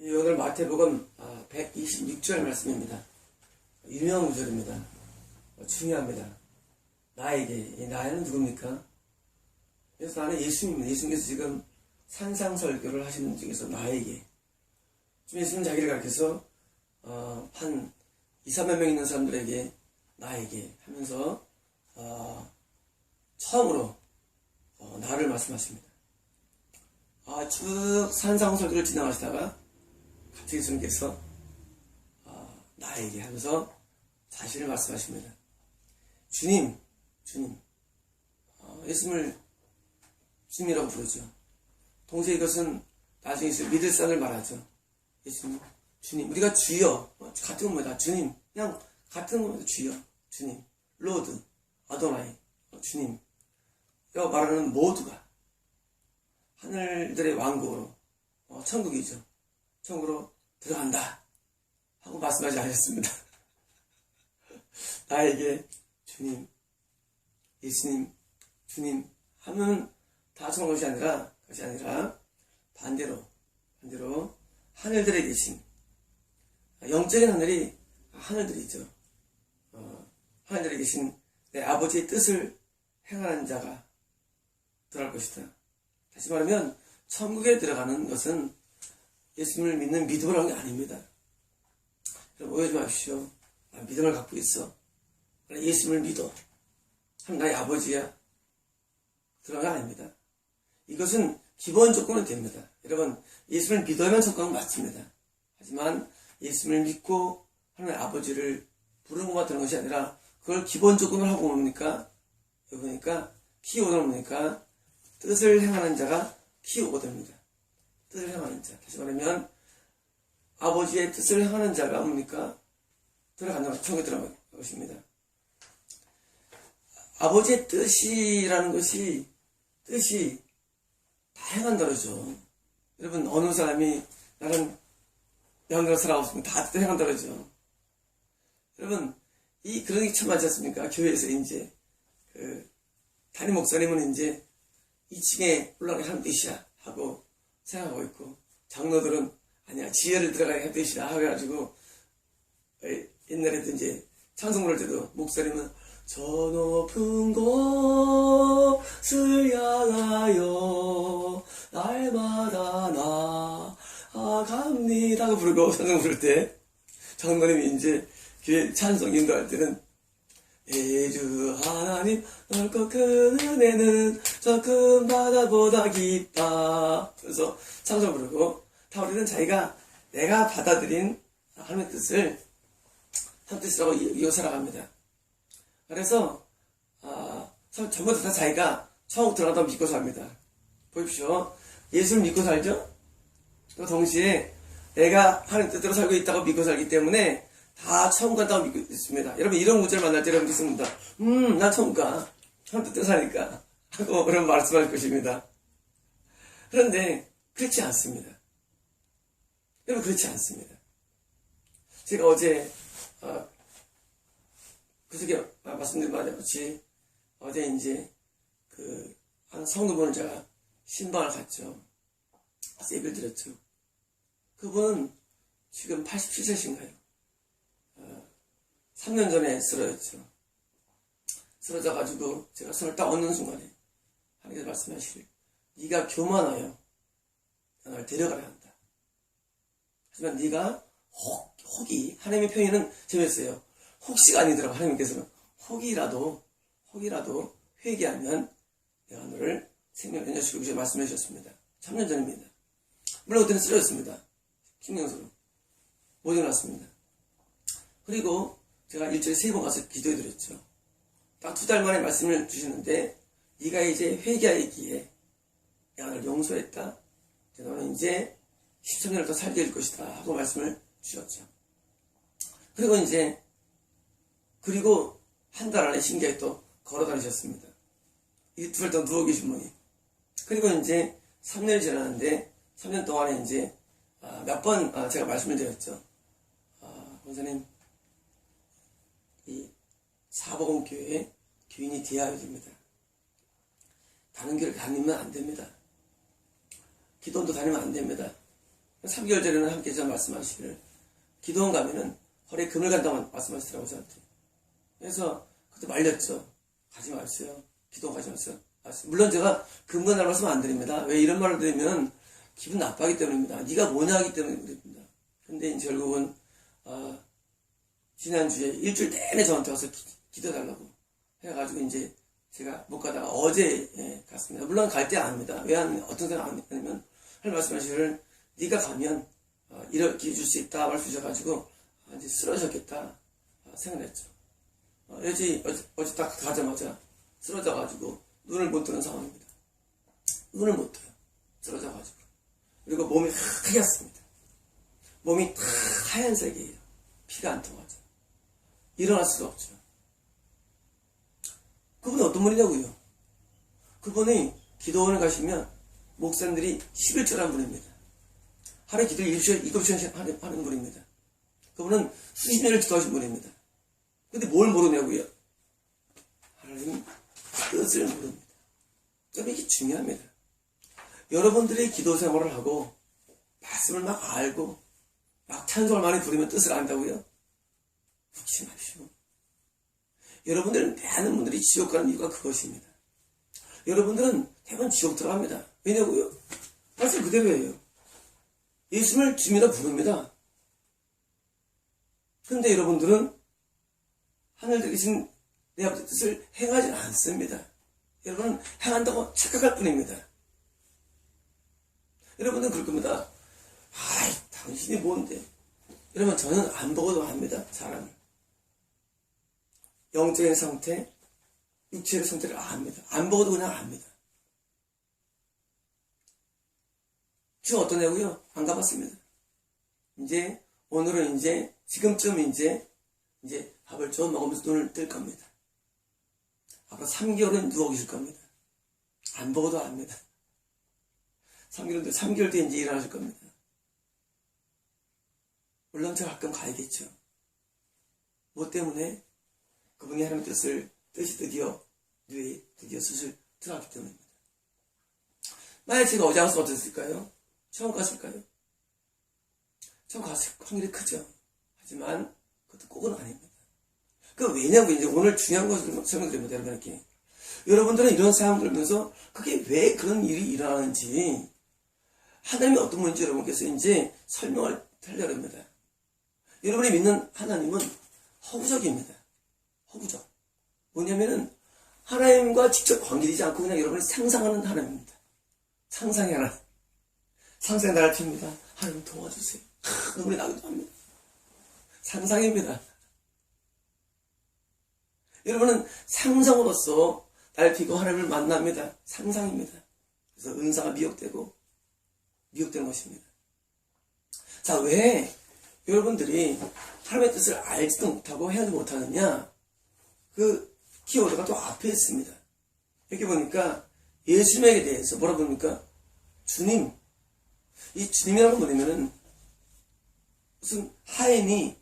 오늘 마태복음 126절 말씀입니다. 유명한 구절입니다. 중요합니다. 나에게, 이 나는 누굽니까? 그래서 나는 예수님입니다. 예수님께서 지금 산상설교를 하시는 중에서 나에게, 좀 예수님 자기를 가르쳐서 한 2, 3만 명 있는 사람들에게 나에게 하면서 처음으로 나를 말씀하십니다. 쭉 산상설교를 진행하시다가 갑자기 예수님께서 나에게 하면서 자신을 말씀하십니다. 주님, 예수님을 주님이라고 부르죠. 동시에 이것은 나중에 믿을 사람을 말하죠. 예수님, 주님, 우리가 주여, 같은 겁니다. 주님, 그냥 같은 겁니다. 주여, 주님, 로드, 아도나이, 주님. 이거 말하는 모두가 하늘들의 왕국으로, 천국이죠. 천국으로 들어간다 하고 말씀하지 않으셨습니다. 나에게 주님, 예수님, 주님 하면 다 좋은 것이 아니라 반대로 하늘들에 계신, 영적인 하늘이 하늘들이죠. 하늘들에 계신 내 아버지의 뜻을 행하는 자가 들어갈 것이다. 다시 말하면 천국에 들어가는 것은 예수님을 믿는 믿음을 하는 게 아닙니다. 여러분 오해하지 마십시오. 나 믿음을 갖고 있어. 예수님을 믿어. 하면 나의 아버지야. 들어가는 게 아닙니다. 이것은 기본 조건은 됩니다. 여러분 예수님을 믿어야만 천국은 맞습니다. 하지만 예수님을 믿고 하나님의 아버지를 부르는 것만 되는 것이 아니라 그걸 기본 조건을 하고 뭡니까? 여기 보니까 키워드는 뭡니까? 뜻을 행하는 자가 키워드입니다. 뜻을 행하는 자. 다시 말하면 아버지의 뜻을 행하는 자가 뭡니까? 들어간다고 천국에 들어가는 것입니다. 아버지의 뜻이라는 것이 뜻이 다 행한다르죠. 여러분 어느 사람이 나는 명령을 살아가고 있으면 다 뜻을 행한다르죠. 여러분 그런 게 참 많지 않습니까? 교회에서 이제 담임 목사님은 이제 2층에 올라가게 하는 뜻이야 하고 생각하고 있고, 장로들은 아니야 지혜를 들어가게 하는 뜻이야 해가지고, 옛날에도 이제 찬송 부를 때도 목사님은 저 높은 곳을 향하여 날마다 나아갑니다 하고 부르고, 찬송 부를 때 장로님이 이제 교회 찬송 인도할 때는 주 하나님 넓고 큰 은혜는 저 큰 바다보다 깊다. 그래서 찬송 부르고, 다 우리는 자기가 내가 받아들인 하나님의 뜻을 한 뜻이라고 이어 살아갑니다. 그래서 전부 다 자기가 천국 들어간다고 믿고 삽니다. 보십시오. 예수를 믿고 살죠. 또 동시에 내가 하나님 뜻대로 살고 있다고 믿고 살기 때문에 다 천국 간다고 믿고 있습니다. 여러분 이런 문제를 만날 때 여러분 믿습니다. 난 천국 가. 하나님 뜻대로 사니까 하고 그런 말씀할 것입니다. 그런데 그렇지 않습니다. 여러분 그렇지 않습니다. 제가 어제 그저께 말씀드린 바와 같이 어제 이제 한 성도분을 제가 신방을 갔죠. 가서 예배를 드렸죠. 그분은 지금 87세신가요? 3년 전에 쓰러졌죠. 쓰러져가지고 제가 손을 딱 얹는 순간에 하나님께서 말씀하시길, 네가 교만하여 날 데려가야 한다. 하지만 네가 혹이, 하나님의 표현은 재밌어요. 혹시가 아니더라고. 하나님께서는 혹이라도 회개하면 내가 너를 생명을 연장시키고 말씀해 주셨습니다. 3년 전입니다. 물론 그때는 쓰러졌습니다. 심경으로 못 일어났습니다. 그리고 제가 일주일에 3번 가서 기도해 드렸죠. 딱 2달 만에 말씀을 주시는데, 네가 이제 회개하기에 내가 너를 용서했다. 너는 이제 13년을 더 살게 될 것이다 하고 말씀을 주셨죠. 그리고 한 달 안에 신기하게 또 걸어 다니셨습니다. 이틀 더 누워 계신 분이. 그리고 이제 3년이 지났는데 3년 동안에 이제 몇 번 제가 말씀을 드렸죠. 원사님, 이 사복음교회 교인이 되어야 됩니다. 다른 교회를 다니면 안 됩니다. 기도원도 다니면 안 됩니다. 3개월 전에는 함께 저 말씀하시기를 기도원 가면은 허리에 금을 간다고 말씀하시더라고요, 저한테. 그래서 그때 말렸죠. 가지 마세요. 기도원 가지 마세요. 물론 제가 금건 날 말씀 안 드립니다. 왜 이런 말을 드리면 기분 나빠하기 때문입니다. 네가 뭐냐 하기 때문에 그럽니다. 근데 이제 결국은 지난주에 일주일 내내 저한테 와서 기도해달라고 해가지고 이제 제가 못 가다가 어제 갔습니다. 물론 갈 때 아닙니다. 왜 어떤 생각 안 했냐면 할 말씀하시기를 네가 가면 이렇게 해줄 수 있다 말씀 주셔가지고 이제 쓰러졌겠다 생각했죠. 어제 딱 가자마자 쓰러져가지고 눈을 못 뜨는 상황입니다. 눈을 못 떠요. 쓰러져가지고. 그리고 몸이 하얗습니다. 몸이 다 하얀색이에요. 피가 안 통하죠. 일어날 수가 없죠. 그분이 어떤 분이냐고요? 그분이 기도원을 가시면 목사님들이 11조라는 분입니다. 하루에 기도 7시간씩 하는 분입니다. 그분은 수십 년을 기도하신 분입니다. 근데 뭘 모르냐고요? 하나님 뜻을 모릅니다. 여러분 이게 중요합니다. 여러분들이 기도 생활을 하고 말씀을 막 알고 막 찬송을 많이 부르면 뜻을 안다고요? 묻지 마십시오. 여러분들은 많은 분들이 지옥 가는 이유가 그것입니다. 여러분들은 대부분 지옥 들어갑니다. 왜냐고요? 말씀 그대로예요. 예수님을 주님이라 부릅니다. 그런데 여러분들은 하늘에 계신 내 아버지 뜻을 행하지 않습니다. 여러분은 행한다고 착각할 뿐입니다. 여러분들은 그럴 겁니다. 아이, 당신이 뭔데? 여러분, 저는 안 보고도 압니다. 사람을. 영적인 상태, 육체의 상태를 압니다. 안 보고도 그냥 압니다. 지금 어떠냐고요? 안 가봤습니다. 오늘은 지금쯤 밥을 좀 먹으면서 눈을 뜰 겁니다. 앞으로 3개월은 누워 계실 겁니다. 안 보고도 압니다. 3개월 뒤에 이제 일어나실 겁니다. 물론 제가 가끔 가야겠죠. 뭐 때문에? 그분이 하나님의 뜻이 드디어 슬슬 들어갔기 때문입니다. 만약 제가 어제 왔으면 어땠을까요? 처음 갔을까요? 처음 갔을 확률이 크죠. 하지만 그것도 꼭은 아닙니다. 왜냐고 이제 오늘 중요한 것을 설명드립니다. 여러분께. 여러분들은 이런 상황을 들으면서 그게 왜 그런 일이 일어나는지 하나님이 어떤 분인지 여러분께서 이제 설명을 하려고 합니다. 여러분이 믿는 하나님은 허구적입니다. 허구적. 뭐냐면은 하나님과 직접 관계되지 않고 그냥 여러분이 상상하는 하나님입니다. 상상의 하나님. 상상의 나를 핍니다. 하나님 도와주세요. 눈물이 나기도 합니다. 상상입니다. 여러분은 상상으로서 날피고 하나님을 만납니다. 상상입니다. 그래서 은사가 미혹되는 것입니다. 자, 왜 여러분들이 하나님의 뜻을 알지도 못하고 헤아리지 못하느냐? 그 키워드가 또 앞에 있습니다. 이렇게 보니까 예수님에게 대해서 뭐라 부릅니까? 주님. 이 주님이라는 건 뭐냐면은 무슨 하인이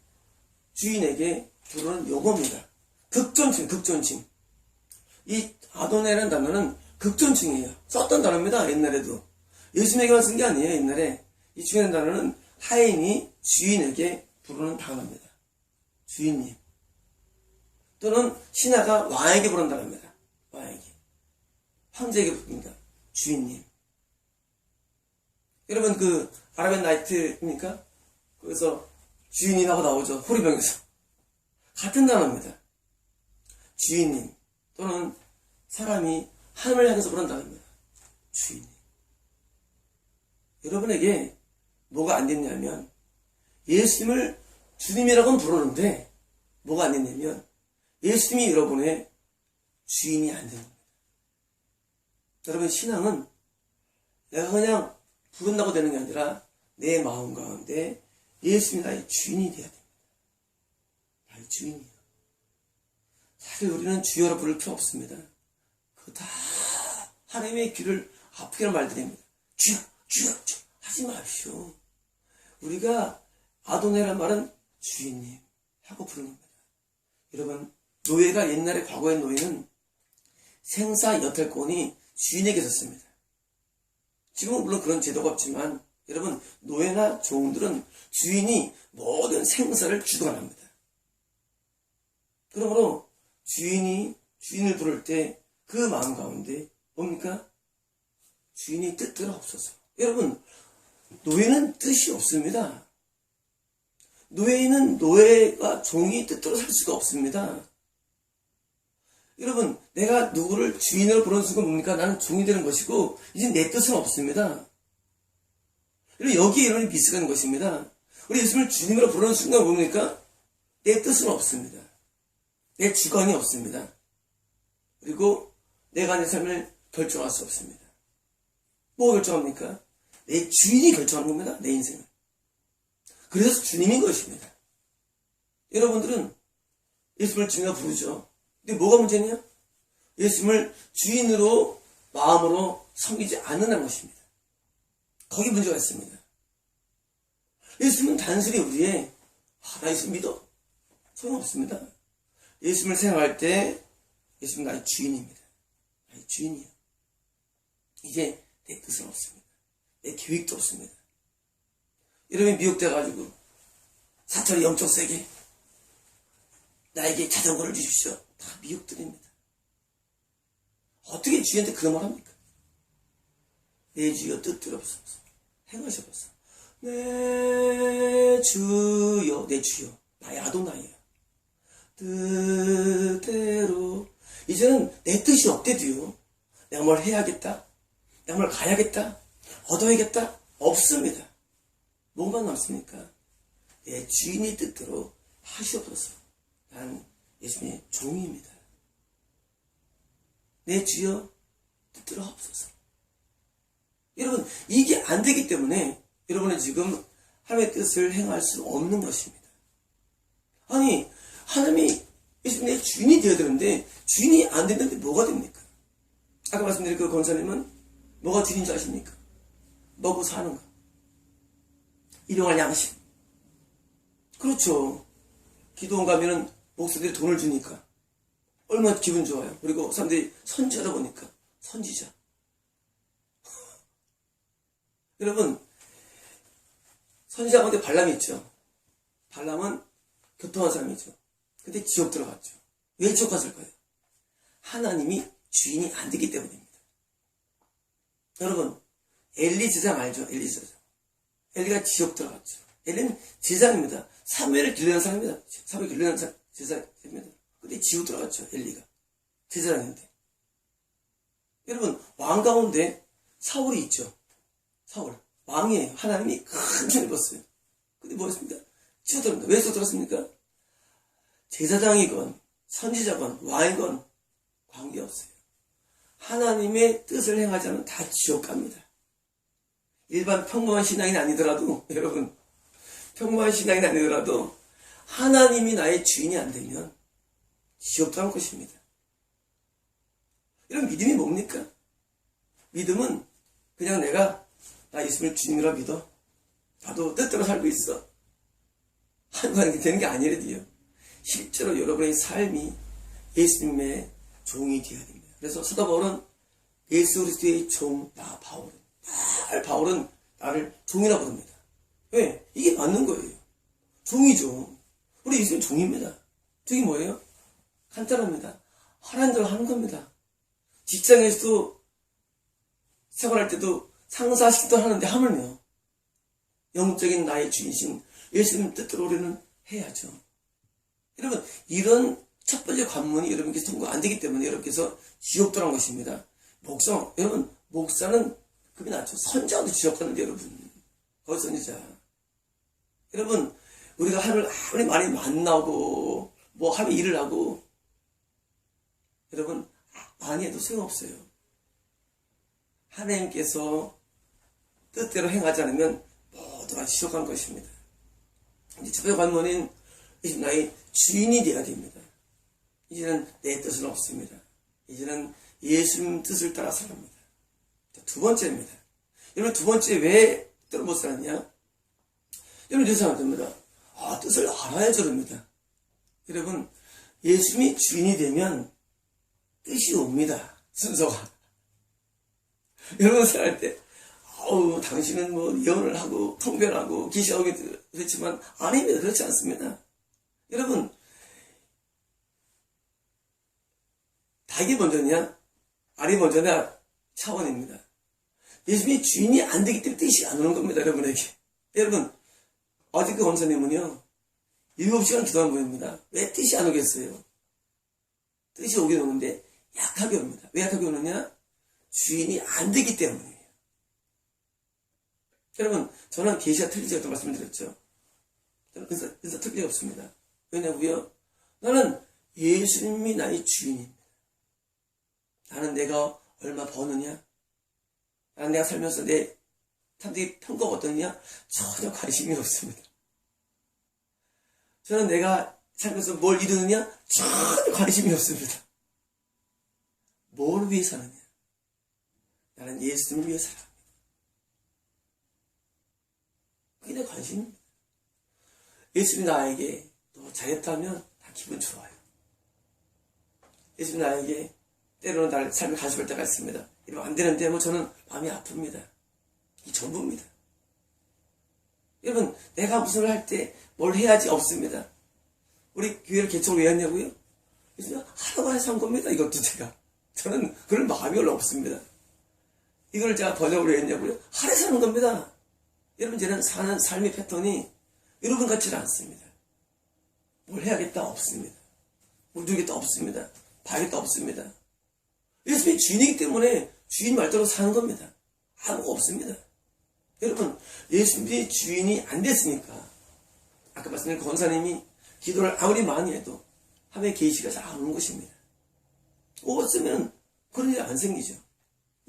주인에게 부르는 용어입니다. 극존칭. 이 아도네라는 단어는 극존칭이에요. 썼던 단어입니다. 옛날에도. 예수님에게만 쓴 게 아니에요. 옛날에. 이 중요한 단어는 하인이 주인에게 부르는 단어입니다. 주인님. 또는 신하가 왕에게 부르는 단어입니다. 왕에게. 황제에게 부릅니다. 주인님. 여러분 아라비안 나이트입니까? 거기서 주인님하고 나오죠. 호리병에서. 같은 단어입니다. 주인님. 또는 사람이 하늘을 향해서 부르는 단어입니다. 주인님. 여러분에게 뭐가 안 됐냐면 예수님을 주님이라고는 부르는데 뭐가 안 됐냐면 예수님이 여러분의 주인이 안 되는 겁니다. 여러분 신앙은 내가 그냥 부른다고 되는 게 아니라 내 마음 가운데 예수님이 나의 주인이 돼야 됩니다. 나의 주인이요. 사실 우리는 주여라 부를 필요 없습니다. 그거 다 하나님의 귀를 아프게 하는 말들입니다. 주여 하지 마십시오. 우리가 아도네란 말은 주인님 하고 부르는 겁니다. 여러분 노예가 옛날에 과거의 노예는 생사 여탈권이 주인에게 있었습니다. 지금은 물론 그런 제도가 없지만 여러분, 노예나 종들은 주인이 모든 생사를 주관합니다. 그러므로 주인을 부를 때 그 마음 가운데 뭡니까? 주인이 뜻대로 없어서. 여러분, 노예는 뜻이 없습니다. 노예는 노예가 종이 뜻대로 살 수가 없습니다. 여러분, 내가 누구를 주인으로 부르는 순간 뭡니까? 나는 종이 되는 것이고 이제 내 뜻은 없습니다. 여러분, 여기에 이론이 비슷한 것입니다. 우리 예수님을 주님으로 부르는 순간 뭡니까? 내 뜻은 없습니다. 내 주관이 없습니다. 그리고 내가 내 삶을 결정할 수 없습니다. 뭐 결정합니까? 내 주인이 결정하는 겁니다. 내 인생을. 그래서 주님인 것입니다. 여러분들은 예수님을 주인으로 부르죠. 근데 뭐가 문제냐? 예수님을 주인으로 마음으로 섬기지 않는다는 것입니다. 거기 문제가 있습니다. 예수님은 단순히 우리의 나 예수 믿어. 소용없습니다. 예수님을 생각할 때 예수님은 나의 주인입니다. 나의 주인이에요. 이제 내 뜻은 없습니다. 내 계획도 없습니다. 여러분이 미혹돼가지고 사찰이 엄청 세게 나에게 자전거를 주십시오. 다 미혹들입니다. 어떻게 주인한테 그런 말 합니까? 내 주여 뜻대로 없어서 행하셔서 내 주여 나의 아도나이에요. 뜻대로 이제는 내 뜻이 없대도요. 내가 뭘 해야겠다, 내가 뭘 가야겠다, 얻어야겠다 없습니다. 뭐만 남습니까? 내 주인의 뜻대로 하시옵소서. 난 예수님의 종입니다. 내 주여 뜻대로 하옵소서. 여러분, 이게 안 되기 때문에 여러분은 지금 하나님의 뜻을 행할 수 없는 것입니다. 아니, 하나님이 예수님 내 주인이 되어야 되는데 주인이 안 되는데 뭐가 됩니까? 아까 말씀드린 그 권사님은 뭐가 주인인 줄 아십니까? 먹고 사는 거. 일용할 양식. 그렇죠. 기도원 가면은 목사들이 돈을 주니까 얼마나 기분 좋아요. 그리고 사람들이 선지하다 보니까 선지자. 여러분, 선지자 가운데 발람이 있죠. 발람은 교통한 사람이죠. 근데 지옥 들어갔죠. 왜 지옥 갔을 거예요? 하나님이 주인이 안 되기 때문입니다. 여러분, 엘리 제사장 알죠? 엘리 제사장. 엘리가 지옥 들어갔죠. 엘리는 제사장입니다. 사무엘을 길러낸 사람입니다. 사무엘 길러낸 제사장입니다. 근데 지옥 들어갔죠. 엘리가. 제사장인데. 여러분, 왕 가운데 사울이 있죠. 사울. 왕이에요. 하나님이 큰 천 입었어요. 근데 뭐였습니까? 지옥 들어갑니다. 왜 지옥 들어갔습니까? 제사장이건 선지자건 왕이건 관계없어요. 하나님의 뜻을 행하지 않으면 다 지옥 갑니다. 일반 평범한 신앙이 아니더라도 여러분, 평범한 신앙이 아니더라도 하나님이 나의 주인이 안 되면 지옥 들어갈 것입니다. 이런 믿음이 뭡니까? 믿음은 그냥 내가 나 예수님을 주님이라 믿어. 나도 뜻대로 살고 있어. 하는 게 되는 게 아니래도요. 실제로 여러분의 삶이 예수님의 종이 되어야 됩니다. 그래서 사도 바울은 예수 그리스도의 종, 나 바울은 나를 종이라 부릅니다. 왜? 이게 맞는 거예요. 종이죠. 우리 예수님 종입니다. 종이 뭐예요? 간단합니다. 하라는 대로 하는 겁니다. 직장에서도 생활할 때도 상사시키도 하는데 하물며 영적인 나의 주인신 예수님 뜻대로 우리는 해야죠. 여러분, 이런 첫 번째 관문이 여러분께서 통과 안 되기 때문에 여러분께서 지옥 들어간 것입니다. 여러분, 목사는 급이 낮죠. 선지자도 지옥 가는데 여러분. 거기 선지자. 여러분, 우리가 하나님을 아무리 많이 만나고 뭐 하면 일을 하고 여러분, 많이 해도 소용없어요. 하나님께서 뜻대로 행하지 않으면 모두가 지옥 간 것입니다. 이제 첫 번째 관문인 이제 나의 주인이 되어야 됩니다. 이제는 내 뜻은 없습니다. 이제는 예수님 뜻을 따라 살합니다. 두 번째입니다. 여러분, 두 번째 왜 뜻대로 못 살았냐? 여러분, 이렇게 생각하면 됩니다. 뜻을 알아야죠, 그럽니다. 여러분, 예수님이 주인이 되면 뜻이 옵니다. 순서가. 여러분 생각할 때 당신은 뭐 예언을 하고 통변하고 계시하고 그렇지만 아닙니다. 그렇지 않습니다. 여러분, 닭이 먼저냐 알이 먼저냐 차원입니다. 예수님이 주인이 안 되기 때문에 뜻이 안 오는 겁니다. 여러분에게. 여러분, 어제 그 원사님은요 7시간 기도한 분입니다. 왜 뜻이 안 오겠어요? 뜻이 오긴 오는데 약하게 옵니다. 왜 약하게 오느냐? 주인이 안 되기 때문이에요. 여러분, 저는 계시가 틀리지 않다고 말씀드렸죠. 저는 은사 틀리 없습니다. 왜냐고요? 나는 예수님이 나의 주인입니다. 나는 내가 얼마 버느냐? 나는 내가 살면서 내 탐득이 평가가 어떠냐? 전혀 관심이 없습니다. 저는 내가 살면서 뭘 이루느냐? 전혀 관심이 없습니다. 뭘 위해 사느냐? 나는 예수님을 위해 살아갑니다. 그게 내 관심입니다. 예수님이 나에게 너 잘했다면 난 기분 좋아요. 예수님이 나에게 때로는 나를 삶을 가져갈 때가 있습니다. 이러면 안 되는데 뭐 저는 마음이 아픕니다. 이 전부입니다. 여러분, 내가 무슨 할 때 뭘 해야지 없습니다. 우리 교회를 개척을 왜 했냐고요? 그래서 하라고 해서 한 겁니다. 이것도 제가. 저는 그런 마음이 별로 없습니다. 이걸 제가 번역을 왜 했냐고요? 하라서 하는 겁니다. 여러분, 저는 사는 삶의 패턴이 여러분 같지는 않습니다. 뭘 해야겠다 없습니다. 뭘 누리겠다 없습니다. 봐야겠다 없습니다. 예수님이 주인이기 때문에 주인 말대로 사는 겁니다. 아무것도 없습니다. 여러분, 예수님이 주인이 안 됐으니까 아까 말씀드린 권사님이 기도를 아무리 많이 해도 하나님의 계시가 잘 안 오는 것입니다. 없으면 그런 일이 안 생기죠.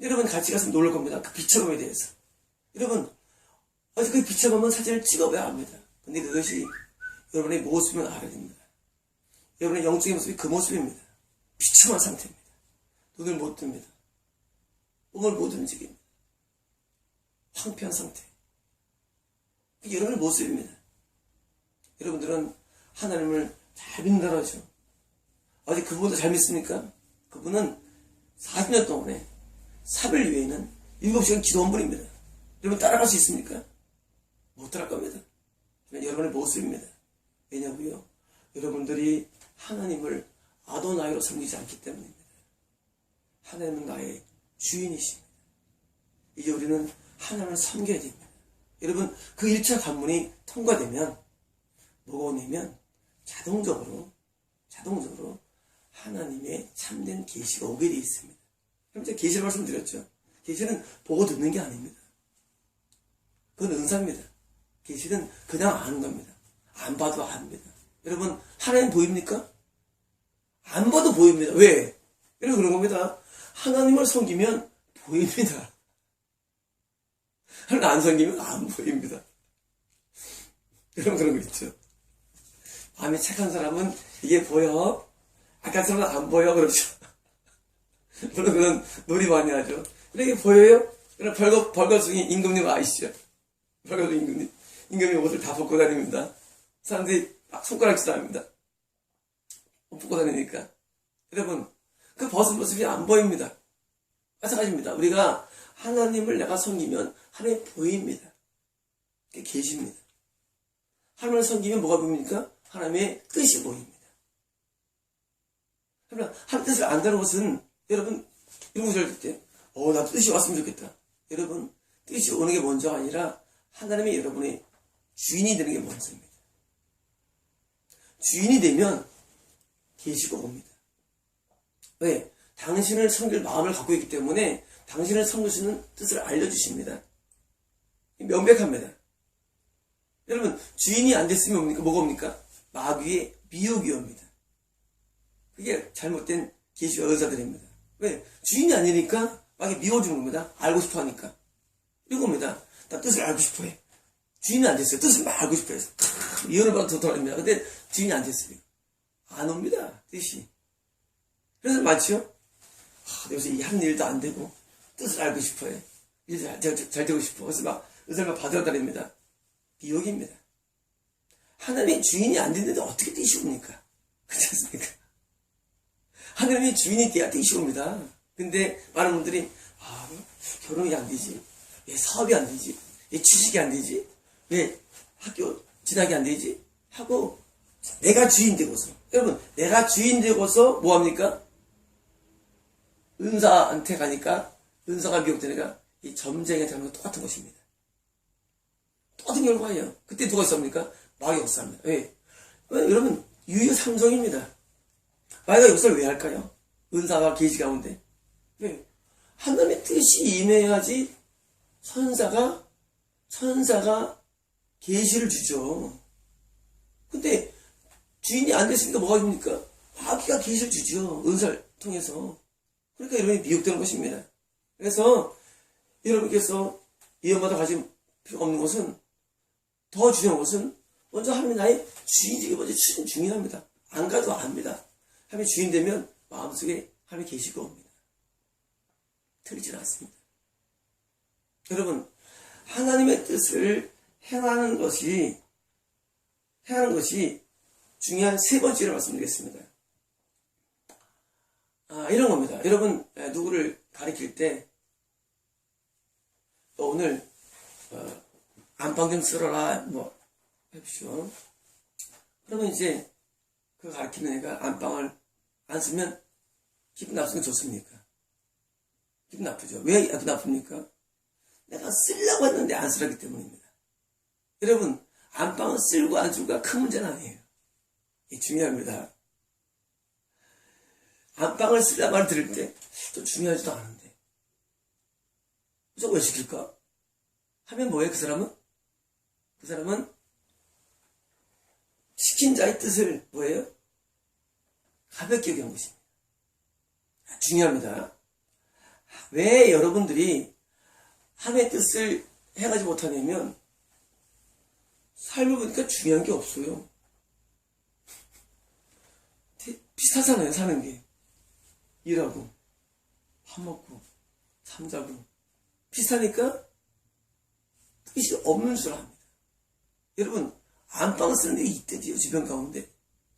여러분 같이 가서 놀랄 겁니다. 그 비춰감에 대해서. 여러분, 어제 그 비춰감은 사진을 찍어봐야 합니다. 근데 그것이 여러분의 모습을 알아야 됩니다. 여러분의 영적인 모습이 그 모습입니다. 비참한 상태입니다. 눈을 못 뜹니다. 몸을 못 움직입니다. 황폐한 상태. 그게 여러분의 모습입니다. 여러분들은 하나님을 잘 믿는다고 하죠. 어디 그분보다 잘 믿습니까? 그분은 40년 동안에 사별 외에는 7시간 기도한 분입니다. 여러분 따라갈 수 있습니까? 못 따라갈 겁니다. 여러분의 모습입니다. 왜냐고요? 여러분들이 하나님을 아도나이로 섬기지 않기 때문입니다. 하나님은 나의 주인이십니다. 이제 우리는 하나님을 섬겨야 됩니다. 여러분, 그 1차 관문이 통과되면 뭐가 오냐면 자동적으로 하나님의 참된 계시가 오게 되어 있습니다. 그럼 제가 계시를 말씀드렸죠. 계시는 보고 듣는 게 아닙니다. 그건 은사입니다. 계시는 그냥 아는 겁니다. 안 봐도 압니다. 여러분, 하나님 보입니까? 안 봐도 보입니다. 왜? 여러분 그런 겁니다. 하나님을 섬기면 보입니다. 하나님 안 섬기면 안 보입니다. 여러분 그런 거 있죠. 마음이 착한 사람은 이게 보여. 악한 사람은 안 보여. 그렇죠. 물론 그런 놀이 많이 하죠. 근데 이게 보여요? 그럼 벌거숭이 임금님 아시죠? 벌거숭이 임금님. 임금님 옷을 다 벗고 다닙니다. 사람들이 막 손가락질 합니다. 벗고 다니니까. 여러분, 그 벗은 모습이 안 보입니다. 마찬가지입니다. 우리가 하나님을 내가 섬기면 하나님 보입니다. 그게 계십니다. 하나님을 섬기면 뭐가 보입니까? 하나님의 뜻이 보입니다. 그러나 하나님 뜻을 안다는 것은 여러분 이런 거 잘 때 나 뜻이 왔으면 좋겠다. 여러분 뜻이 오는 게 먼저가 아니라 하나님이 여러분의 주인이 되는 게 먼저입니다. 주인이 되면 계시가 옵니다. 왜? 당신을 섬길 마음을 갖고 있기 때문에 당신을 섬기시는 뜻을 알려주십니다. 명백합니다. 여러분 주인이 안 됐으면 뭡니까? 뭐가 옵니까? 마귀의 미혹이 옵니다. 그게 잘못된 계시와 의사들입니다. 왜? 주인이 아니니까 마귀 미워주는 겁니다. 알고 싶어 하니까. 이런 겁니다. 나 뜻을 알고 싶어 해. 주인이 안 됐어요. 뜻을 막 알고 싶어 해서. 예언을 받아서 돌아갑니다. 근데 주인이 안 됐어요. 안 옵니다. 뜻이. 그래서 많지요? 여기서 이 한 일도 안 되고 뜻을 알고 싶어 해. 일 잘 되고 싶어. 그래서 막 의사를 막 받으러 다닙니다. 미혹입니다. 하나님의 주인이 안 됐는데 어떻게 뜻이 옵니까? 그렇지 않습니까? 하나님의 주인이 돼야 뜻이 옵니다. 근데 많은 분들이 결혼이 안 되지. 왜 사업이 안 되지? 왜 취직이 안 되지? 왜 학교 진학이 안 되지? 하고 내가 주인 되고서, 여러분, 내가 주인 되고서 뭐합니까? 은사한테 가니까, 은사가 미혹되니까 이 점쟁이한테 가는 건 똑같은 것입니다. 똑같은 결과예요. 그때 누가 있습니까? 마귀가 역사합니다. 왜? 여러분, 유유상종입니다. 마귀가 역사를 왜 할까요? 은사와 계시 가운데. 왜? 하나님의 뜻이 임해야지 천사가 계시를 주죠. 근데 주인이 안 됐으니까 뭐가 됩니까? 마귀가 계시를 주죠. 은사를 통해서. 그러니까 여러분이 미혹되는 것입니다. 그래서 여러분께서 위험하다 가질 필요가 없는 것은, 더 중요한 것은 먼저 하나님이 나의 주인이기 먼저 중요합니다. 안 가도 압니다. 하나님이 주인 되면 마음속에 하나님이 계시고 옵니다. 틀리지 않습니다. 여러분, 하나님의 뜻을 행하는 것이 중요한 세 번째로 말씀드리겠습니다. 이런 겁니다. 여러분, 누구를 가리킬 때, 너 오늘 안방 좀 쓸어라, 뭐 해보시오. 그러면 이제 그 가리키는 애가 안방을 안 쓰면 기분 나쁘면 좋습니까? 기분 나쁘죠. 왜 기분 나쁩니까? 내가 쓰려고 했는데 안 쓰라기 때문입니다. 여러분, 안방을 쓸고 안 쓸고가 큰 문제는 아니에요. 이게 중요합니다. 안방을 쓰려고 말 들을 때 또 중요하지도 않은데 저거 왜 시킬까? 하면 뭐예요? 그 사람은 시킨 자의 뜻을 뭐예요? 가볍게 여기는 것입니다. 중요합니다. 왜 여러분들이 하나님의 뜻을 행하지 못하냐면 삶을 보니까 중요한 게 없어요. 비슷하잖아요. 사는 게. 일하고 밥 먹고 잠자고 비슷하니까 뜻이 없는 줄 압니다. 여러분, 안방 쓰는 데 있대요. 주변 가운데.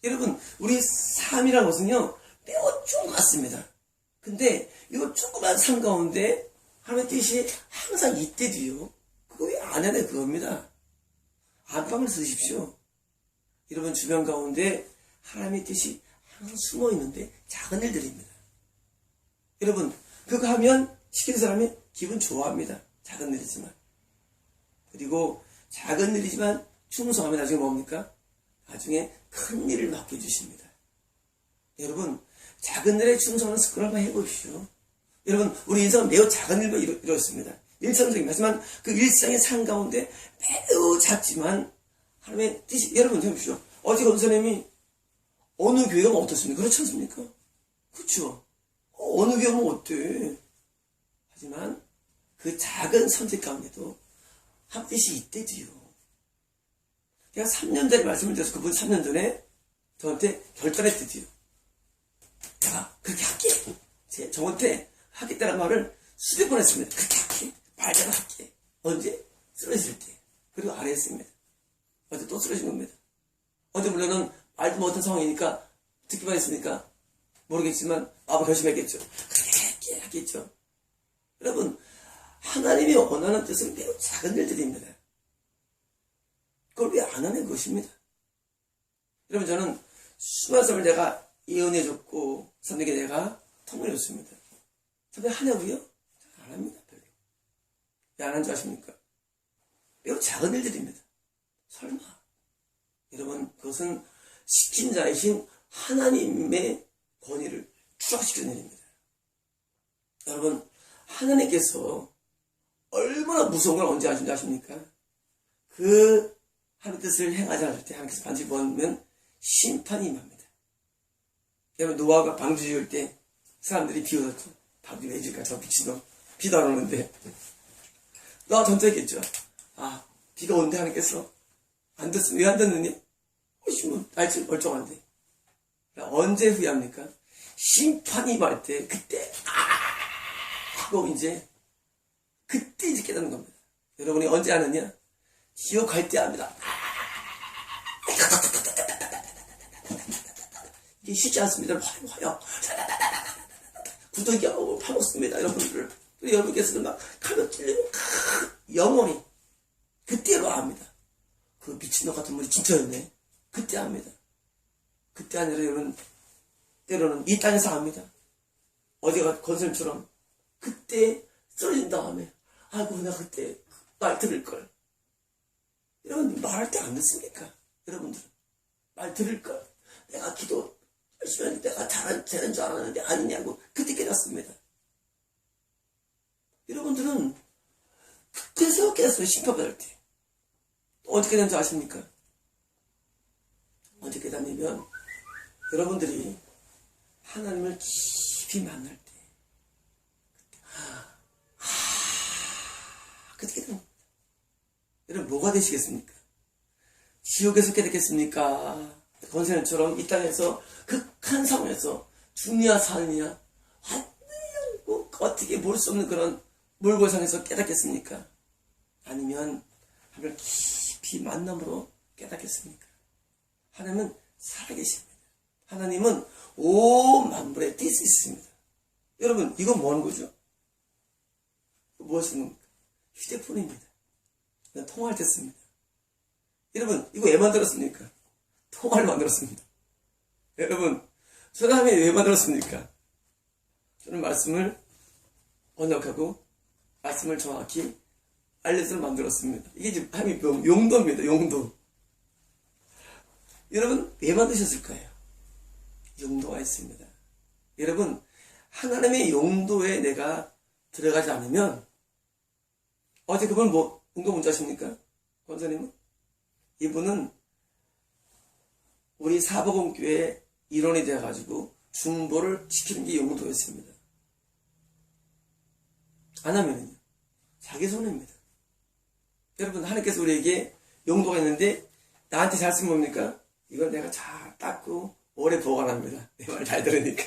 여러분, 우리 삶이라는 것은요 매우 조그맣습니다. 근데 이 조그만 삶 가운데 하나님의 뜻이 항상 있대도요. 그거 왜 안 하냐 그겁니다. 안방을 쓰십시오. 여러분, 주변 가운데 하나님의 뜻이 항상 숨어 있는데 작은 일들입니다. 여러분, 그거 하면 시키는 사람이 기분 좋아합니다. 작은 일이지만. 그리고 작은 일이지만 충성하면 나중에 뭡니까? 나중에 큰 일을 맡겨주십니다. 여러분, 작은 일에 충성하는 습관을 한번 해보십시오. 여러분, 우리 인생은 매우 작은 일만 이루어졌습니다. 일상적인, 하지만 그 일상의 삶 가운데 매우 작지만 하나님의 뜻이, 여러분 해보십시오. 어제 권사님이 어느 교회 가면 어떻습니까? 그렇지 않습니까? 그렇죠. 어느 교회 가면 어때? 하지만 그 작은 선택 가운데도 한 뜻이 있대지요. 제가 3년 전에 말씀을 드려서 그분 3년 전에 저한테 결단했대지요. 내가 그렇게 할게. 저한테 하겠다는 말을 수백 번 했습니다. 그렇게 할게. 말대로 할게. 언제? 쓰러질 때. 그리고 안 했습니다. 어제 또 쓰러진 겁니다. 어제 물론은 말도 못한 상황이니까 듣기만 했으니까 모르겠지만 마음을 결심했겠죠. 그렇게 할게. 하겠죠. 여러분, 하나님이 원하는 뜻은 매우 작은 일들입니다. 그걸 왜 안 하는 것입니다. 여러분, 저는 수많은 사람을 내가 예언해줬고 사람에게 내가 통보해줬습니다. 사람이 하냐고요? 안 합니다. 별로. 왜 안 하는 줄 아십니까? 매우 작은 일들입니다. 설마. 여러분, 그것은 시킨 자이신 하나님의 권위를 추락시키는 일입니다. 여러분, 하나님께서 얼마나 무서운 걸 언제 하신지 아십니까? 그 하나님의 뜻을 행하지 않을 때 하나님께서 반드시 뭐하면 심판이 임합니다. 여러분, 노아가 방주 지을 때 사람들이 비웃었죠. 방주 왜 지을까? 저 미친놈. 비도 안 오는데. 노아가 전투했겠죠. 아, 비가 오는데 하나님께서 안 됐으면 왜 안 됐느냐? 뭐 날씨 멀쩡한데. 언제 후회합니까? 심판이 임할 때, 그때 하고 이제 그때 이제 깨닫는 겁니다. 여러분이 언제 아느냐? 지옥 갈 때 합니다. 이게 쉽지 않습니다. 화요. 구더기하고 파먹습니다. 여러분들. 또 여러분께서도 막 칼로 찔리고 영원히 그때로 압니다. 그 미친놈 같은 분이 진짜였네. 그때 압니다. 그때 아니라 여러분 때로는 이 땅에서 압니다. 어제가 건설처럼 그때 쓰러진 다음에 아이고 나 그때 말 들을걸. 여러분 말할 때 안 듣습니까? 여러분들은 말 들을걸. 내가 기도 열심히 하는데 내가 되는 줄 알았는데 아니냐고 그때 깨닫습니다. 여러분들은 그때서 깨닫어요. 심판받을 때. 언제 깨닫는지 아십니까? 언제 깨닫냐면 여러분들이 하나님을 깊이 만날 때 그때 깨닫는 겁니다. 여러분 뭐가 되시겠습니까? 지옥에서 깨닫겠습니까? 건세는처럼 이 땅에서 극한 상황에서 죽냐 사느냐 완전히 어떻게 볼 수 없는 그런 몰골상에서 깨닫겠습니까? 아니면 하나님을 깊이 만남으로 깨닫겠습니까? 하나님은 살아계십니다. 하나님은 온 만물에 뛸 수 있습니다. 여러분 이건 뭐 하는 거죠? 무엇인 겁니까? 휴대폰입니다. 통화할 때 씁니다. 여러분 이거 왜 만들었습니까? 통화를 만들었습니다. 여러분 사람이 왜 만들었습니까? 저는 말씀을 언역하고 말씀을 정확히 알려서 만들었습니다. 이게 지금 하나님의 용도입니다. 용도. 여러분 왜 만드셨을까요? 용도가 있습니다. 여러분 하나님의 용도에 내가 들어가지 않으면 어제 그분 뭐 용도 뭔지 아십니까? 권사님은? 이분은 우리 사복음교회 일원이 되어가지고 중보를 시키는 게 용도였습니다. 안 하면은요 자기 손해입니다. 여러분 하나님께서 우리에게 용도가 있는데 나한테 잘 쓰면 뭡니까? 이걸 내가 잘 닦고 오래 보관합니다. 내 말 잘 들으니까.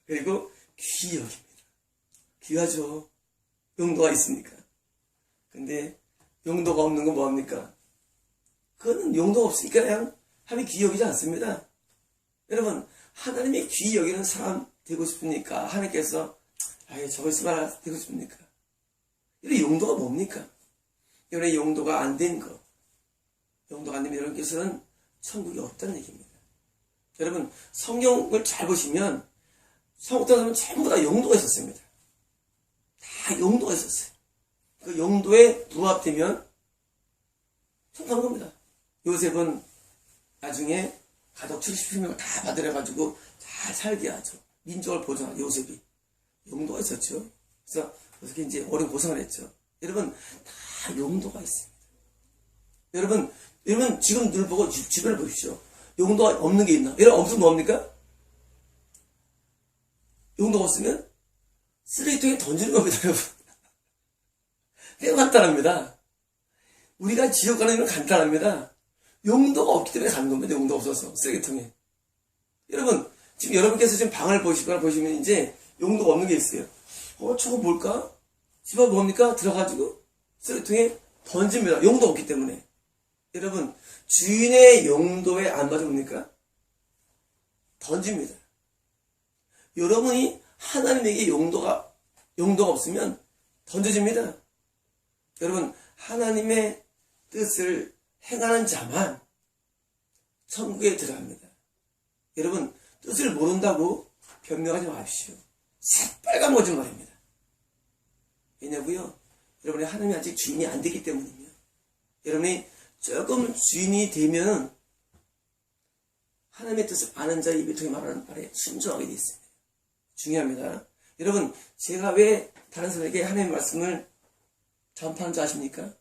그리고 귀히 여깁니다. 귀하죠. 용도가 있으니까. 근데 용도가 없는 건 뭐합니까? 그거는 용도가 없으니까 그냥 하나님이 귀히 여기지 않습니다. 여러분 하나님의 귀히 여기는 사람 되고 싶으니까 하나님께서 아예 저거 있으면 되고 싶습니까? 이런 용도가 뭡니까? 이런 용도가 안 된 거. 용도가 안 되면 여러분께서는 천국이 없다는 얘기입니다. 여러분 성경을 잘 보시면 성경부터 보면 전부 다 용도가 있었습니다. 다 용도가 있었어요. 그 용도에 부합되면 성공한 겁니다. 요셉은 나중에 가족 70명을 다 받으려가지고 잘 살게 하죠. 민족을 보존한 요셉이. 용도가 있었죠. 그래서 어떻게 이제 오랜 고생을 했죠. 여러분 다 용도가 있습니다. 여러분 지금 늘 보고 주변을 보십시오. 용도가 없는 게 있나? 여러분 없으면 뭐합니까? 용도가 없으면 쓰레기통에 던지는 겁니다. 여러분. 되게 간단합니다. 우리가 지옥 가는 건 간단합니다. 용도가 없기 때문에 가는 겁니다. 용도가 없어서 쓰레기통에. 여러분 지금 여러분께서 지금 방을 보시거나 보시면 이제 용도가 없는 게 있어요. 저거 뭘까? 집에 뭡니까? 들어가지고 쓰레기통에 던집니다. 용도 없기 때문에. 여러분 주인의 용도에 안 맞습니까? 던집니다. 여러분이 하나님에게 용도가 없으면 던져집니다. 여러분 하나님의 뜻을 행하는 자만 천국에 들어갑니다. 여러분 뜻을 모른다고 변명하지 마십시오. 새빨간 거짓말입니다. 왜냐고요? 여러분이 하나님이 아직 주인이 안 되기 때문이며 여러분이 조금 주인이 되면 하나님의 뜻을 아는 자의 입에 통해 말하는 말에 순종하게 되어 있습니다. 중요합니다. 여러분 제가 왜 다른 사람에게 하나님의 말씀을 전파하는 줄 아십니까?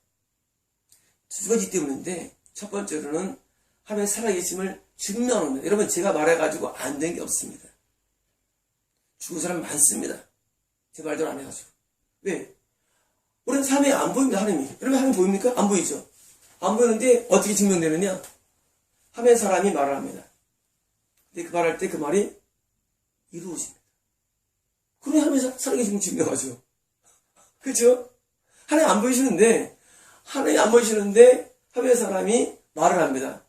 두 가지 때문인데 첫 번째로는 하나님의 살아계심을 증명하는 겁니다. 여러분 제가 말해가지고 안 된 게 없습니다. 죽은 사람 많습니다. 제 말대로 안 해가지고. 왜? 우리는 삶에 안 보입니다. 하나님이. 여러분 하나님 보입니까? 안 보이죠? 안 보이는데 어떻게 증명되느냐? 하나님의 사람이 말을 합니다. 근데 그 말할 때 그 말이 이루어집니다. 그러면 하나님의 살아계심을 증명하죠. 그렇죠? 하나님 안 보이시는데 하나님 안 보이시는데 하나님의 사람이 말을 합니다.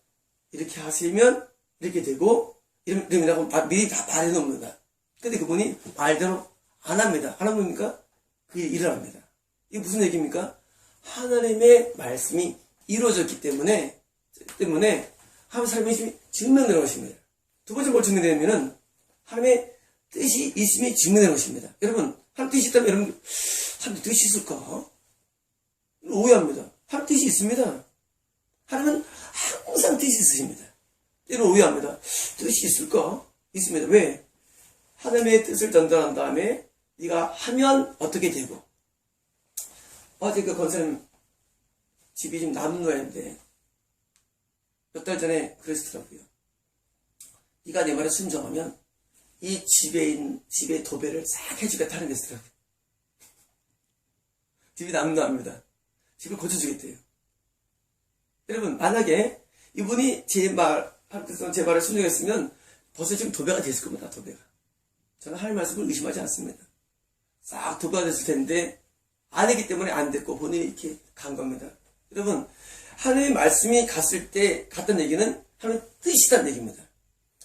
이렇게 하시면 이렇게 되고 이러면 미리 다 말해놓습니다. 근데 그분이 말대로 안 합니다. 안 하면 뭡니까? 그게 일어납니다. 이게 무슨 얘기입니까? 하나님의 말씀이 이루어졌기 때문에 하나님의 삶이 증명되는 것입니다. 두 번째 뭘 증명되냐면은 하나님의 뜻이 있음이 증명되는 것입니다. 여러분, 하나님 뜻이 있다면 여러분, 하나님 뜻이 있을까? 오해합니다. 하나님 뜻이 있습니다. 하나님은 항상 뜻이 있으십니다. 때로 오해합니다. 뜻이 있을까? 있습니다. 왜? 하나님의 뜻을 전달한 다음에 네가 하면 어떻게 되고. 어제 그 건설님 집이 좀 남로였는데 몇 달 전에 그랬더라고요. 네가 내 말에 순종하면 이 집의 도배를 싹 해주겠다는 게 있더라고요. 집이 남로합니다. 집을 고쳐주겠대요. 여러분, 만약에 이분이 제 말을 순종했으면 벌써 지금 도배가 됐을 겁니다. 도배가. 저는 하나님 말씀을 의심하지 않습니다. 싹 도배가 됐을 텐데 안 했기 때문에 안 됐고 본인이 이렇게 간 겁니다. 여러분, 하나님의 말씀이 갔던 얘기는 하나님의 뜻이란 얘기입니다.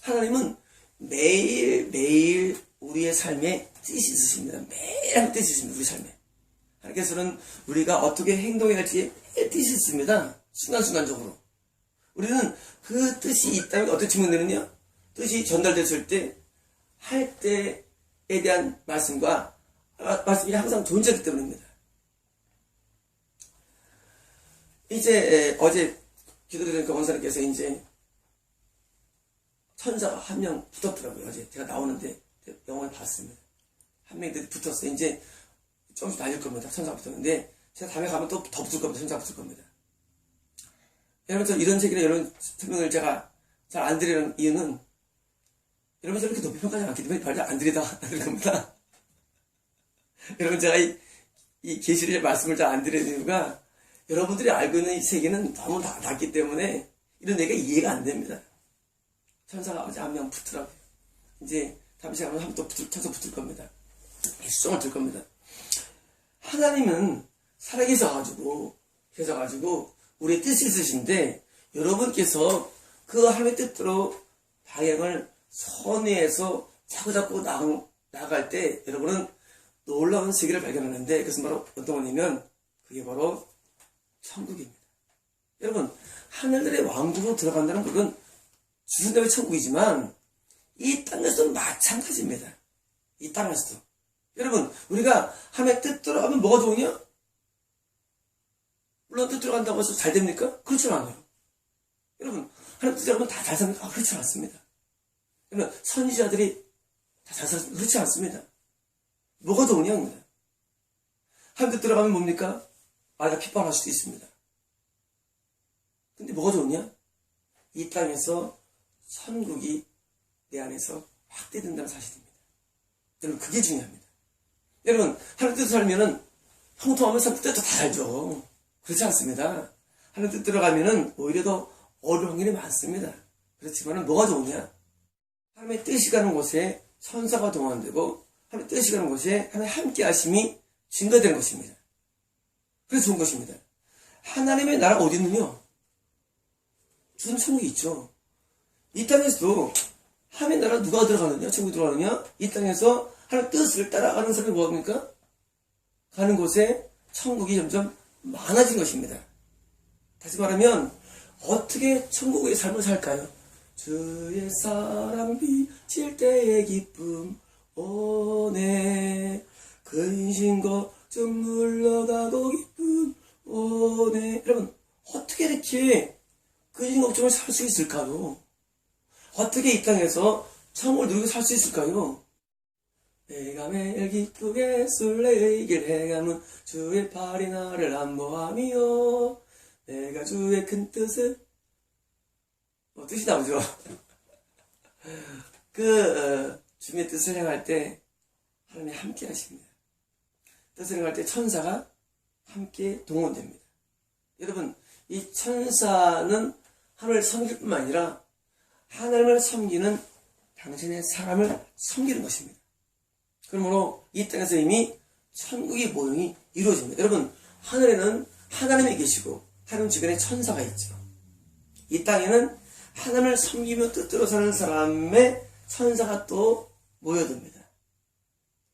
하나님은 매일 우리의 삶에 뜻이 있으십니다. 매일 하나님 뜻이 있습니다. 우리 삶에. 하나님께서는 우리가 어떻게 행동해야 할지 매일 뜻이 있습니다. 순간순간적으로. 우리는 그 뜻이 있다면 어떻게 증명되느냐? 뜻이 전달됐을 때, 할 때에 대한 말씀이 항상 존재하기 때문입니다. 이제, 어제 기도드리니까 원사님께서 이제, 천사가 한 명 붙었더라고요. 어제 제가 나오는데, 영화를 봤습니다. 한 명이 붙었어요. 이제, 조금씩 날릴 겁니다. 천사가 붙었는데, 제가 다음에 가면 또 더 붙을 겁니다. 천사가 붙을 겁니다. 여러분, 저 이런 책이나 이런 설명을 제가 잘 안 드리는 이유는, 여러분, 저렇게 높이 평가하지 않기 때문에 발을 안 드리다, 그런 겁니다. 여러분, 제가 이 계시의 말씀을 잘 안 드리는 이유가, 여러분들이 알고 있는 이 세계는 너무 낮기 때문에, 이런 얘기가 이해가 안 됩니다. 천사가 어제 한 명 붙더라고요. 이제, 다음 시간에 한 번 또 천사 붙을 겁니다. 수정을 들 겁니다. 하나님은 살아계셔가지고, 우리의 뜻이 있으신데, 여러분께서 그 하나님의 뜻대로 방향을 선회해서 자꾸자꾸 나아갈 때, 여러분은 놀라운 세계를 발견하는데, 그것은 바로 어떤 거냐면, 그게 바로 천국입니다. 여러분, 하늘들의 왕국으로 들어간다는 것은 주신다의 천국이지만, 이 땅에서도 마찬가지입니다. 이 땅에서도. 여러분, 우리가 하나님의 뜻대로 하면 뭐가 좋으냐? 물론 뜻대로 간다고 해서 잘 됩니까? 그렇지 않아요. 여러분, 하나님 뜻대로 하면 다 잘 삽니까? 그렇지 않습니다. 여러분, 선지자들이 다 잘 삽니까? 그렇지 않습니다. 뭐가 좋으냐? 하나님 뜻대로 가면 뭡니까? 아이가 핍박할 수도 있습니다. 근데 뭐가 좋으냐? 이 땅에서 천국이 내 안에서 확대된다는 사실입니다. 여러분, 그게 중요합니다. 여러분, 하나님 뜻대로 살면은 형통하면 그 뜻도 다 살죠. 그렇지 않습니다. 하나님 뜻대로 가면은 오히려 더 어려운 확률이 많습니다. 그렇지만은 뭐가 좋으냐? 하나님의 뜻이 가는 곳에 천사가 동원되고 하나님의 뜻이 가는 곳에 하나님의 함께 하심이 증거되는 것입니다. 그래서 좋은 것입니다. 하나님의 나라가 어디 있느냐? 주는 천국이 있죠. 이 땅에서도 하나님의 나라 누가 들어가느냐? 천국이 들어가느냐? 이 땅에서 하나님의 뜻을 따라가는 사람이 뭐합니까? 가는 곳에 천국이 점점 많아진 것입니다. 다시 말하면 어떻게 천국의 삶을 살까요? 주의 사랑 비칠 때의 기쁨 오네 근심 걱정 물러가고 기쁨 오네. 여러분, 어떻게 이렇게 근심 걱정을 살 수 있을까요? 어떻게 이 땅에서 천국을 누리고 살 수 있을까요? 내가 매일 기쁘게 술래 이길 해감은 주의 팔이 나를 안보하며 내가 주의 큰 뜻을 뜻이 나오죠. 주님의 뜻을 행할 때 하나님이 함께 하십니다. 뜻을 행할 때 천사가 함께 동원됩니다. 여러분, 이 천사는 하나님을 섬길 뿐만 아니라 하나님을 섬기는 당신의 사람을 섬기는 것입니다. 그러므로 이 땅에서 이미 천국의 모형이 이루어집니다. 여러분, 하늘에는 하나님이 계시고 하나님 주변에 천사가 있죠. 이 땅에는 하나님을 섬기며 뜻대로 사는 사람의 천사가 또 모여듭니다.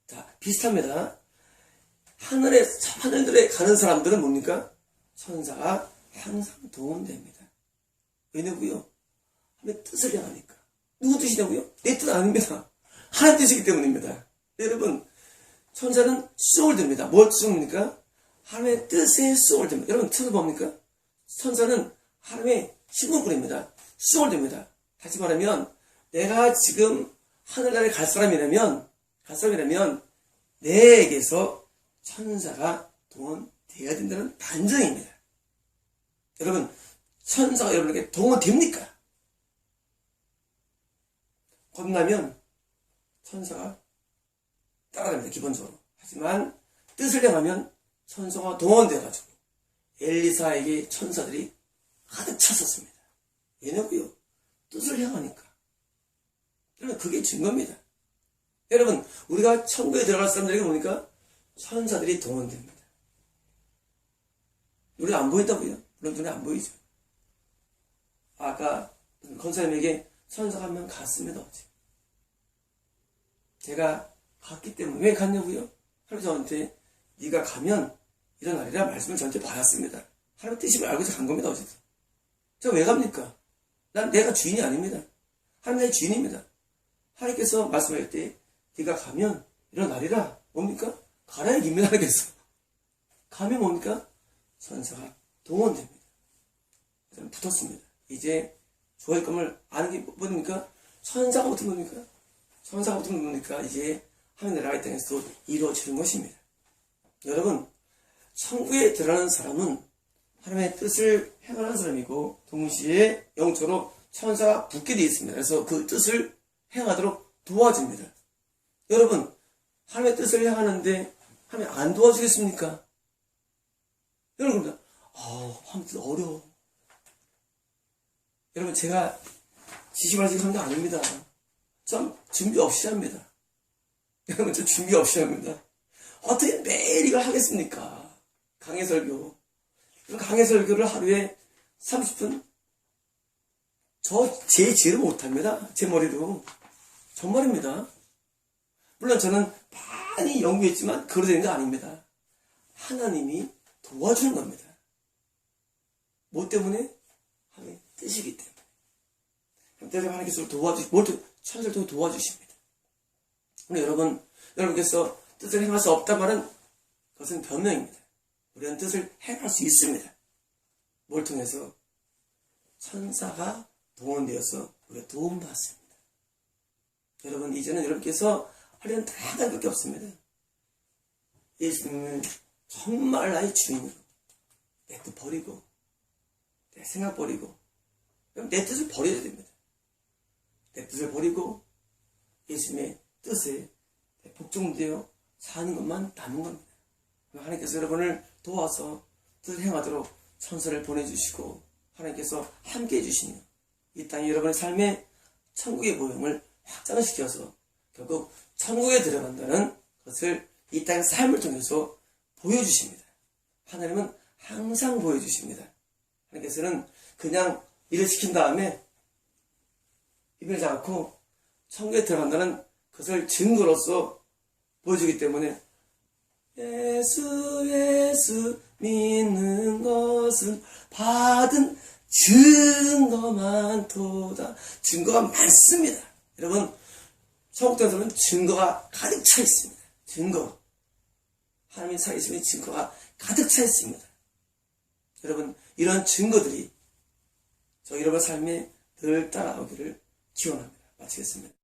자, 비슷합니다. 하늘들에 가는 사람들은 뭡니까? 천사가 항상 동원됩니다. 왜냐고요? 하나님의 뜻을 향하니까. 누구 뜻이냐고요? 내 뜻 아닙니다. 하나님 뜻이기 때문입니다. 여러분, 천사는 수월됩니다. 뭘 수월됩니까? 하나님의 뜻에 수월됩니다. 여러분, 뜻을 뭡니까? 천사는 하나님의 신분꾼입니다. 수월됩니다. 다시 말하면, 내가 지금 하늘나라에 갈 사람이라면, 내에게서 천사가 동원되어야 된다는 반증입니다. 여러분, 천사가 여러분에게 동원됩니까? 겁나면 천사가 따라갑니다. 기본적으로. 하지만 뜻을 향하면 천사가 동원되어가지고 엘리사에게 천사들이 가득 찼었습니다. 왜냐고요? 뜻을 향하니까. 여러분, 그게 증거입니다. 여러분, 우리가 천국에 들어갈 사람들에게 보니까 천사들이 동원됩니다. 우리 안 보인다고요? 물론 눈에 안 보이죠. 아까 권사님에게 천사가 한 명 갔습니다. 어제. 제가 갔기 때문에. 왜 갔냐고요? 하나님 저한테 네가 가면 일어나리라 말씀을 저한테 받았습니다. 하나님 뜻임을 알고서 간 겁니다. 어제도. 제가 왜 갑니까? 난 내가 주인이 아닙니다. 하나님의 주인입니다. 하나님께서 말씀할 때 네가 가면 일어나리라. 뭡니까? 가라 얘기입니다. 하나님께서. 가면 뭡니까? 천사가 동원됩니다. 저는 붙었습니다. 이제 좋아할 것을 아는 게 뭡니까? 천사가 붙은 겁니까? 천사가 붙은 겁니까? 이제 하나님의 나라의 땅에서 이루어지는 것입니다. 여러분, 천국에 들어가는 사람은 하나님의 뜻을 행하는 사람이고 동시에 영적으로 천사가 붙게 되어 있습니다. 그래서 그 뜻을 행하도록 도와줍니다. 여러분, 하나님의 뜻을 행하는데 하나님 안 도와주겠습니까? 여러분, 하나님 뜻 어려워. 여러분, 제가 지시받아서 하는 게 아닙니다. 전 준비 없이 합니다. 여러분, 저 준비 없이 합니다. 어떻게 매일 이걸 하겠습니까? 강해 설교. 강해 설교를 하루에 30분? 제 지혜로 못합니다. 제 머리로. 정말입니다. 물론 저는 많이 연구했지만 그러고 되는 거 아닙니다. 하나님이 도와주는 겁니다. 뭐 때문에? 하나님의 뜻이기 때문에. 때문에 하나님께서 천사를 도와주십니다. 오늘 여러분께서 뜻을 행할 수 없단 말은 그것은 변명입니다. 우리는 뜻을 행할 수 있습니다. 뭘 통해서? 천사가 동원되어서 우리가 도움받습니다. 여러분, 이제는 여러분께서 할 일은 다 한 가지밖에 없습니다. 예수님을 정말 나의 주인으로 내 뜻 버리고 내 생각 버리고 내 뜻을 버려야 됩니다. 내 뜻을 버리고 예수님의 뜻에 복종되어 사는 것만 남은 겁니다. 하나님께서 여러분을 도와서 뜻을 행하도록 천사를 보내주시고 하나님께서 함께 해주시며 이 땅에 여러분의 삶에 천국의 모형을 확장시켜서 결국 천국에 들어간다는 것을 이 땅의 삶을 통해서 보여주십니다. 하나님은 항상 보여주십니다. 하나님께서는 그냥 일을 시킨 다음에 입을 닫고 천국에 들어간다는 것을 증거로서 보여주기 때문에 예수 믿는 것은 받은 증거만 도다. 증거가 많습니다. 여러분, 천국 들어가면 증거가 가득 차 있습니다. 증거. 하나님이 살아계심의 증거가 가득 차 있습니다. 여러분, 이런 증거들이 여러분 삶에 늘 따라오기를 기원합니다. 마치겠습니다.